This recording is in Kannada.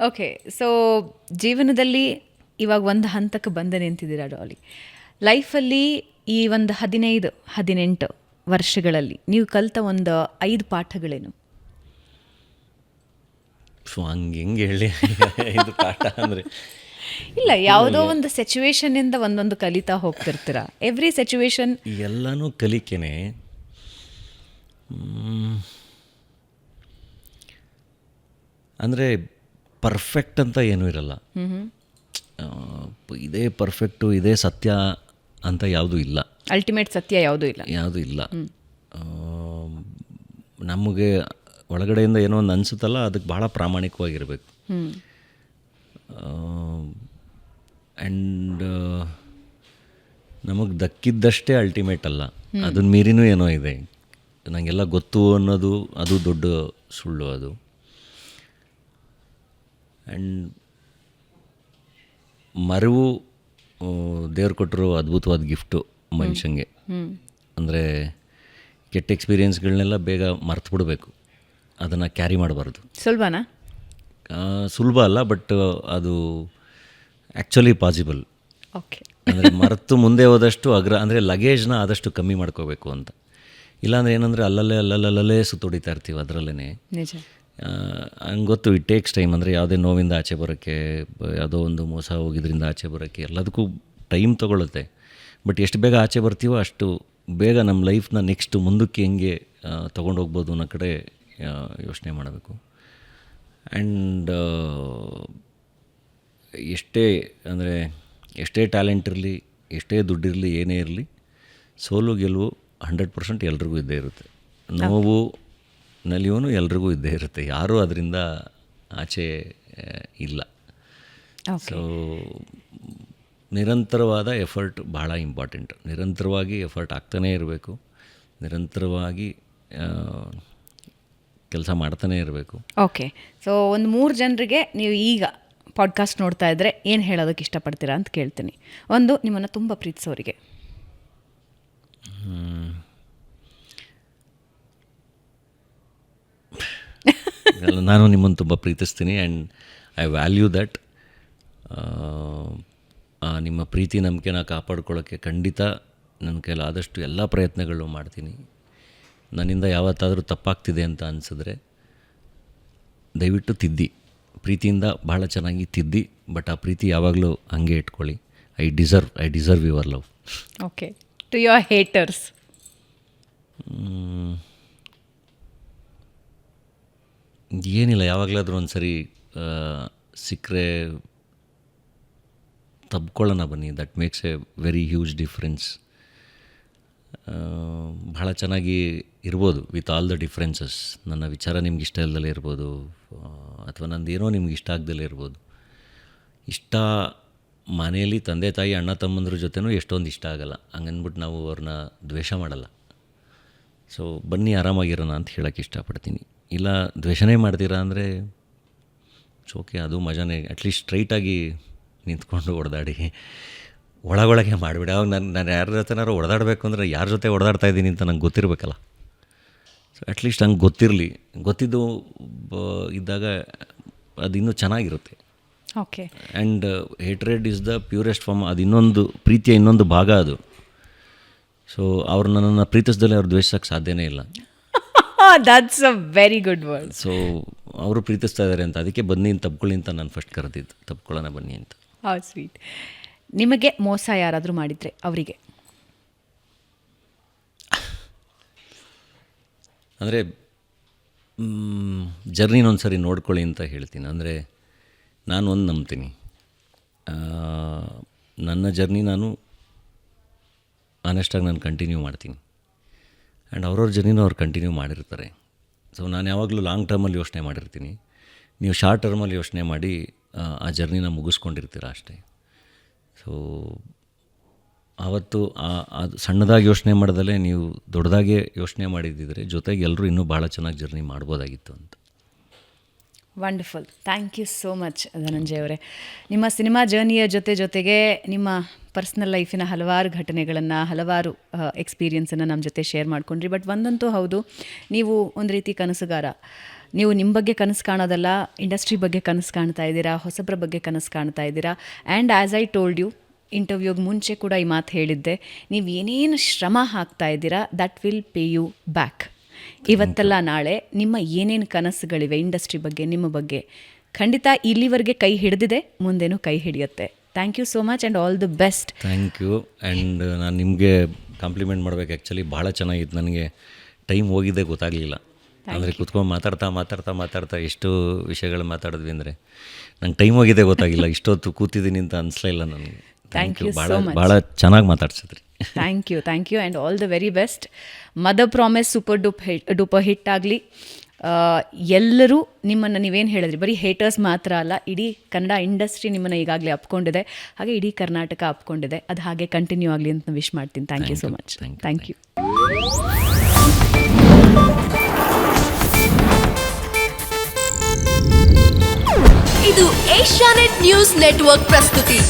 ಓಕೆ, ಸೊ ಜೀವನದಲ್ಲಿ ಇವಾಗ ಒಂದು ಹಂತಕ್ಕೆ ಬಂದು ನಿಂತಿದ್ದೀರಾ ಡಾಲಿ. ಲೈಫಲ್ಲಿ ಈ ಒಂದು 15-18 ವರ್ಷಗಳಲ್ಲಿ ನೀವು ಕಲಿತ ಒಂದು 5 ಪಾಠಗಳೇನು? ಸೊ ಹೆಂಗೆ ಹೇಳಿ ಇದು ಪಾಠ ಅಂದರೆ ಇಲ್ಲ, ಯಾವುದೋ ಒಂದು ಸಿಚುವೇಶನ್ನಿಂದ ಒಂದೊಂದು ಕಲಿತಾ ಹೋಗ್ತಿರ್ತೀರ. ಎವ್ರಿ ಸಿಚುವೇಶನ್ ಎಲ್ಲನೂ ಕಲಿಕೆನೆ. ಅಂದರೆ ಪರ್ಫೆಕ್ಟ್ ಅಂತ ಏನೂ ಇರಲ್ಲ. ಇದೇ ಪರ್ಫೆಕ್ಟು, ಇದೇ ಸತ್ಯ ಅಂತ ಯಾವುದೂ ಇಲ್ಲ. ಅಲ್ಟಿಮೇಟ್ ಸತ್ಯ ಯಾವುದೂ ಇಲ್ಲ. ನಮಗೆ ಒಳಗಡೆಯಿಂದ ಏನೋ ಒಂದು ಅನಿಸುತ್ತಲ್ಲ, ಅದಕ್ಕೆ ಭಾಳ ಪ್ರಾಮಾಣಿಕವಾಗಿರಬೇಕು. ಆ್ಯಂಡ್ ನಮಗೆ ದಕ್ಕಿದ್ದಷ್ಟೇ ಅಲ್ಟಿಮೇಟ್ ಅಲ್ಲ, ಅದನ್ನ ಮೀರಿನೂ ಏನೋ ಇದೆ. ನನಗೆಲ್ಲ ಗೊತ್ತು ಅನ್ನೋದು ಅದು ದೊಡ್ಡ ಸುಳ್ಳು ಅದು. ಆ್ಯಂಡ್ ಮರೆವು ದೇವ್ರು ಕೊಟ್ಟರು ಅದ್ಭುತವಾದ ಗಿಫ್ಟು ಮನುಷ್ಯಂಗೆ. ಅಂದರೆ ಕೆಟ್ಟ ಎಕ್ಸ್ಪೀರಿಯೆನ್ಸ್ಗಳನ್ನೆಲ್ಲ ಬೇಗ ಮರ್ತು ಬಿಡಬೇಕು, ಅದನ್ನು ಕ್ಯಾರಿ ಮಾಡಬಾರ್ದು. ಸುಲಭನಾ? ಸುಲಭ ಅಲ್ಲ, ಬಟ್ ಅದು ಆ್ಯಕ್ಚುಲಿ ಪಾಸಿಬಲ್. ಓಕೆ. ಅಂದರೆ ಮರೆತು ಮುಂದೆ ಹೋದಷ್ಟು ಅಂದರೆ ಲಗೇಜ್ನ ಆದಷ್ಟು ಕಮ್ಮಿ ಮಾಡ್ಕೋಬೇಕು ಅಂತ. ಇಲ್ಲಾಂದರೆ ಏನಂದರೆ ಅಲ್ಲಲ್ಲೇ ಸುತ್ತೊಡಿತಾ ಇರ್ತೀವಿ ಅದರಲ್ಲೇ. ನಿಜ. ಹಂಗೆ ಗೊತ್ತು, ಇಟ್ ಟೇಕ್ಸ್ ಟೈಮ್. ಅಂದರೆ ಯಾವುದೇ ನೋವಿಂದ ಆಚೆ ಬರೋಕ್ಕೆ, ಯಾವುದೋ ಒಂದು ಮೋಸ ಹೋಗಿದ್ರಿಂದ ಆಚೆ ಬರೋಕ್ಕೆ ಎಲ್ಲದಕ್ಕೂ ಟೈಮ್ ತೊಗೊಳುತ್ತೆ. ಬಟ್ ಎಷ್ಟು ಬೇಗ ಆಚೆ ಬರ್ತೀವೋ ಅಷ್ಟು ಬೇಗ ನಮ್ಮ ಲೈಫ್ನ ನೆಕ್ಸ್ಟ್ ಮುಂದಕ್ಕೆ ಹೆಂಗೆ ತೊಗೊಂಡೋಗ್ಬೋದು ಅನ್ನೋ ಕಡೆ ಯೋಚನೆ ಮಾಡಬೇಕು. ಆ್ಯಂಡ್ ಎಷ್ಟೇ ಟ್ಯಾಲೆಂಟ್ ಇರಲಿ, ಎಷ್ಟೇ ದುಡ್ಡಿರಲಿ, ಏನೇ ಇರಲಿ, ಸೋಲು ಗೆಲುವು 100% ಎಲ್ರಿಗೂ ಇದ್ದೇ ಇರುತ್ತೆ. ನೋವು ನಲಿಯೋನು ಎಲ್ರಿಗೂ ಇದ್ದೇ ಇರುತ್ತೆ. ಯಾರೂ ಅದರಿಂದ ಆಚೆ ಇಲ್ಲ. ಸೊ ನಿರಂತರವಾದ ಎಫರ್ಟ್ ಭಾಳ ಇಂಪಾರ್ಟೆಂಟ್. ನಿರಂತರವಾಗಿ ಎಫರ್ಟ್ ಆಗ್ತಾನೇ ಇರಬೇಕು, ನಿರಂತರವಾಗಿ ಕೆಲಸ ಮಾಡ್ತಾನೇ ಇರಬೇಕು. ಓಕೆ, ಸೊ ಒಂದು 3 ಜನರಿಗೆ ನೀವು ಈಗ ಪಾಡ್ಕಾಸ್ಟ್ ನೋಡ್ತಾ ಇದ್ದರೆ ಏನು ಹೇಳೋದಕ್ಕೆ ಇಷ್ಟಪಡ್ತೀರಾ ಅಂತ ಕೇಳ್ತೀನಿ. ಒಂದು, ನಿಮ್ಮನ್ನು ತುಂಬ ಪ್ರೀತಿಸೋರಿಗೆ. ನಾನು ನಿಮ್ಮನ್ನು ತುಂಬ ಪ್ರೀತಿಸ್ತೀನಿ ಆ್ಯಂಡ್ ಐ ವ್ಯಾಲ್ಯೂ ದ್ಯಾಟ್. ನಿಮ್ಮ ಪ್ರೀತಿ ನಂಬಿಕೆನ ಕಾಪಾಡ್ಕೊಳ್ಳೋಕ್ಕೆ ಖಂಡಿತ ನನ್ನ ಕೈಲಾದಷ್ಟು ಎಲ್ಲ ಪ್ರಯತ್ನಗಳು ಮಾಡ್ತೀನಿ. ನನ್ನಿಂದ ಯಾವತ್ತಾದರೂ ತಪ್ಪಾಗ್ತಿದೆ ಅಂತ ಅನಿಸಿದ್ರೆ ದಯವಿಟ್ಟು ತಿದ್ದಿ, ಪ್ರೀತಿಯಿಂದ ಭಾಳ ಚೆನ್ನಾಗಿ ತಿದ್ದಿ. ಬಟ್ ಆ ಪ್ರೀತಿ ಯಾವಾಗಲೂ ಹಾಗೆ ಇಟ್ಕೊಳ್ಳಿ. I deserve your love. Okay. To your haters? ಏನಿಲ್ಲ, ಯಾವಾಗಲಾದ್ರೂ ಒಂದು ಸರಿ ಸಿಕ್ಕರೆ ತಬ್ಕೊಳ್ಳೋಣ ಬನ್ನಿ. That makes a very huge difference. ಭಾಳ ಚೆನ್ನಾಗಿ ಇರ್ಬೋದು ವಿತ್ ಆಲ್ ದ ಡಿಫ್ರೆನ್ಸಸ್. ನನ್ನ ವಿಚಾರ ನಿಮ್ಗೆ ಇಷ್ಟ ಇಲ್ಲದಲ್ಲೇ ಇರ್ಬೋದು, ಅಥವಾ ನಂದೇನೋ ನಿಮ್ಗೆ ಇಷ್ಟ ಆಗದಲ್ಲೇ ಇರ್ಬೋದು. ಇಷ್ಟ ಮನೆಯಲ್ಲಿ ತಂದೆ ತಾಯಿ ಅಣ್ಣ ತಮ್ಮಂದ್ರ ಜೊತೆನೂ ಎಷ್ಟೊಂದು ಇಷ್ಟ ಆಗಲ್ಲ. ಹಂಗನ್ಬಿಟ್ಟು ನಾವು ಅವ್ರನ್ನ ದ್ವೇಷ ಮಾಡಲ್ಲ. ಸೊ ಬನ್ನಿ ಆರಾಮಾಗಿರೋಣ ಅಂತ ಹೇಳೋಕ್ಕೆ ಇಷ್ಟಪಡ್ತೀನಿ. ಇಲ್ಲ ದ್ವೇಷನೇ ಮಾಡ್ತೀರಾ ಅಂದರೆ ಓಕೆ, ಅದು ಮಜಾನೇ. ಅಟ್ಲೀಸ್ಟ್ ಸ್ಟ್ರೈಟಾಗಿ ನಿಂತ್ಕೊಂಡು ಹೊಡೆದಾಡಿ, ಒಳಗೊಳಗೆ ಮಾಡಿಬಿಡಿ. ಅವಾಗ ನಾನು ಯಾರ ಜೊತೆನಾರು ಹೊಡೆದಾಡಬೇಕು ಅಂದರೆ ಯಾರ ಜೊತೆ ಹೊಡೆದಾಡ್ತಾ ಇದ್ದೀನಿ ಅಂತ ನಂಗೆ ಗೊತ್ತಿರಬೇಕಲ್ಲ. ಸೊ ಅಟ್ಲೀಸ್ಟ್ ಹಂಗೆ ಗೊತ್ತಿದ್ದು ಇದ್ದಾಗ ಅದು ಇನ್ನೂ ಚೆನ್ನಾಗಿರುತ್ತೆ. Okay. And hatred is the purest form. ಅದು ಇನ್ನೊಂದು ಪ್ರೀತಿಯ ಇನ್ನೊಂದು ಭಾಗ ಅದು. ಸೊ ಅವ್ರು ನನ್ನನ್ನು ಪ್ರೀತಿಸ್ದಲ್ಲೇ ಅವ್ರು ದ್ವೇಷಿಸೋಕ್ಕೆ ಸಾಧ್ಯನೇ ಇಲ್ಲ. That's a very good word. So ಅವರು ಪ್ರೀತಿಸ್ತಾ ಇದ್ದಾರೆ ಅಂತ, ಅದಕ್ಕೆ ಬನ್ನಿ ತಪ್ಕೊಳ್ಳಿ ಅಂತ ನಾನು ಫಸ್ಟ್ ಕರೆದಿದ್ದು. ತಪ್ಕೊಳ್ಳೋಣ ಬನ್ನಿ ಅಂತ. How sweet. ನಿಮಗೆ ಮೋಸ ಯಾರಾದರೂ ಮಾಡಿದರೆ ಅವರಿಗೆ? ಅಂದರೆ ಜರ್ನಿನ ಒಂದು ಸರಿ ನೋಡ್ಕೊಳ್ಳಿ ಅಂತ ಹೇಳ್ತೀನಿ. ಅಂದರೆ ನಾನು ಒಂದು ನಂಬ್ತೀನಿ, ನನ್ನ ಜರ್ನಿ ನಾನು ಆನೆಸ್ಟಾಗಿ ನಾನು ಕಂಟಿನ್ಯೂ ಮಾಡ್ತೀನಿ. ಆ್ಯಂಡ್ ಅವ್ರವ್ರ ಜರ್ನಿನೂ ಅವ್ರು ಕಂಟಿನ್ಯೂ ಮಾಡಿರ್ತಾರೆ. ಸೊ ನಾನು ಯಾವಾಗಲೂ ಲಾಂಗ್ ಟರ್ಮಲ್ಲಿ ಯೋಚನೆ ಮಾಡಿರ್ತೀನಿ. ನೀವು ಶಾರ್ಟ್ ಟರ್ಮಲ್ಲಿ ಯೋಚನೆ ಮಾಡಿ ಆ ಜರ್ನಿನ ಮುಗಿಸ್ಕೊಂಡಿರ್ತೀರ ಅಷ್ಟೇ. ಸೊ ಆವತ್ತು ಅದು ಸಣ್ಣದಾಗಿ ಯೋಚನೆ ಮಾಡ್ದಲೇ ನೀವು ದೊಡ್ಡದಾಗೆ ಯೋಚನೆ ಮಾಡಿದ್ದಿದ್ರೆ ಜೊತೆಗೆ ಎಲ್ಲರೂ ಇನ್ನೂ ಭಾಳ ಚೆನ್ನಾಗಿ ಜರ್ನಿ ಮಾಡ್ಬೋದಾಗಿತ್ತು ಅಂತ. Wonderful. Thank you so much Dhananjaya ಅವರೇ. ನಿಮ್ಮ ಸಿನಿಮಾ ಜರ್ನಿಯ ಜೊತೆಗೆ ನಿಮ್ಮ ಪರ್ಸ್ನಲ್ ಲೈಫಿನ ಹಲವಾರು ಘಟನೆಗಳನ್ನು, ಹಲವಾರು ಎಕ್ಸ್ಪೀರಿಯನ್ಸನ್ನು ನಮ್ಮ ಜೊತೆ ಶೇರ್ ಮಾಡ್ಕೊಂಡ್ರಿ. ಬಟ್ ಒಂದಂತೂ ಹೌದು, ನೀವು ಒಂದು ರೀತಿ ಕನಸುಗಾರ. ನೀವು ನಿಮ್ಮ ಬಗ್ಗೆ ಕನಸು ಕಾಣೋದಲ್ಲ, ಇಂಡಸ್ಟ್ರಿ ಬಗ್ಗೆ ಕನಸು ಕಾಣ್ತಾ ಇದ್ದೀರಾ, ಹೊಸಬ್ರ ಬಗ್ಗೆ ಕನಸು ಕಾಣ್ತಾ ಇದ್ದೀರಾ. And as I told you, ಇಂಟರ್ವ್ಯೂಗೆ ಮುಂಚೆ ಕೂಡ ಈ ಮಾತು ಹೇಳಿದ್ದೆ, ನೀವು ಏನೇನು ಶ್ರಮ ಹಾಕ್ತಾ ಇದ್ದೀರಾ that will pay you back. ಇವತ್ತಲ್ಲ ನಾಳೆ ನಿಮ್ಮ ಏನೇನು ಕನಸುಗಳಿವೆ ಇಂಡಸ್ಟ್ರಿ ಬಗ್ಗೆ, ನಿಮ್ಮ ಬಗ್ಗೆ, ಖಂಡಿತ ಇಲ್ಲಿವರೆಗೆ ಕೈ ಹಿಡಿದಿದೆ, ಮುಂದೇನೂ ಕೈ ಹಿಡಿಯುತ್ತೆ. Thank you so much and all the best. Thank you. And ನಾನು ನಿಮಗೆ ಕಾಂಪ್ಲಿಮೆಂಟ್ ಮಾಡಬೇಕು. ಆ್ಯಕ್ಚುಲಿ ಭಾಳ ಚೆನ್ನಾಗಿತ್ತು. ನನಗೆ ಟೈಮ್ ಹೋಗಿದ್ದೆ ಗೊತ್ತಾಗಲಿಲ್ಲ. ಅಂದರೆ ಕುತ್ಕೊಂಡು ಮಾತಾಡ್ತಾ ಎಷ್ಟು ವಿಷಯಗಳು ಮಾತಾಡಿದ್ವಿ ಅಂದರೆ ನಂಗೆ ಟೈಮ್ ಹೋಗಿದ್ದೆ ಗೊತ್ತಾಗಿಲ್ಲ. ಇಷ್ಟೊತ್ತು ಕೂತಿದ್ದೀನಿ ಅಂತ ಅನಿಸ್ಲೇ ಇಲ್ಲ ನನಗೆ. ಥ್ಯಾಂಕ್ ಯು ಭಾಳ ಸೋ ಮಚ್. ಭಾಳ ಚೆನ್ನಾಗಿ ಮಾತಾಡ್ಸಿದ್ರಿ. Thank you and all the very best. Mother Promise super duper hit ಆಗಲಿ. ಎಲ್ಲರೂ ನಿಮ್ಮನ್ನು, ನೀವೇನು ಹೇಳಿದ್ರಿ, ಬರೀ ಹೇಟರ್ಸ್ ಮಾತ್ರ ಅಲ್ಲ, ಇಡೀ ಕನ್ನಡ ಇಂಡಸ್ಟ್ರಿ ನಿಮ್ಮನ್ನು ಈಗಾಗಲೇ ಅಪ್ಕೊಂಡಿದೆ, ಹಾಗೆ ಇಡೀ ಕರ್ನಾಟಕ ಅಪ್ಕೊಂಡಿದೆ. ಅದು ಹಾಗೆ ಕಂಟಿನ್ಯೂ ಆಗಲಿ ಅಂತ ವಿಶ್ ಮಾಡ್ತೀನಿ. Thank you so much. Thank you. ಇದು ಏಷ್ಯಾನೆಟ್ ನ್ಯೂಸ್ ನೆಟ್ವರ್ಕ್ ಪ್ರಸ್ತುತಿ.